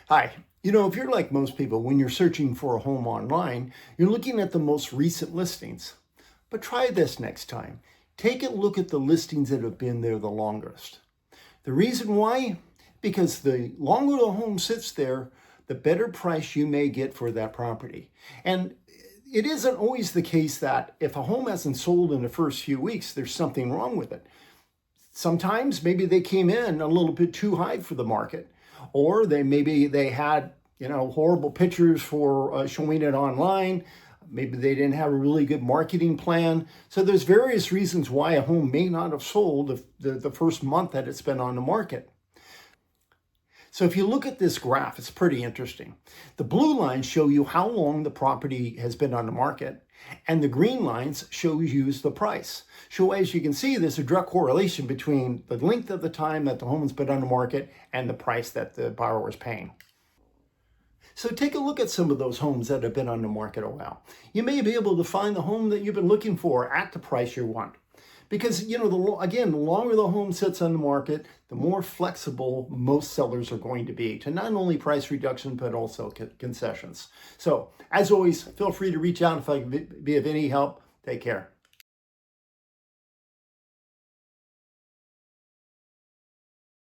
Hi. If you're like most people, when you're searching for a home online, you're looking at the most recent listings. But try this next time. Take a look at the listings that have been there the longest. The reason why? Because the longer the home sits there, the better price you may get for that property. And it isn't always the case that if a home hasn't sold in the first few weeks, there's something wrong with it. Sometimes maybe they came in a little bit too high for the market, or maybe they had horrible pictures for showing it online. Maybe they didn't have a really good marketing plan. So there's various reasons why a home may not have sold the first month that it's been on the market. So if you look at this graph, it's pretty interesting. The blue lines show you how long the property has been on the market, and the green lines show you the price. So as you can see, there's a direct correlation between the length of the time that the home has been on the market and the price that the borrower is paying. So take a look at some of those homes that have been on the market a while. You may be able to find the home that you've been looking for at the price you want. Because, the longer the home sits on the market, the more flexible most sellers are going to be to not only price reduction, but also concessions. So, as always, feel free to reach out if I can be of any help. Take care.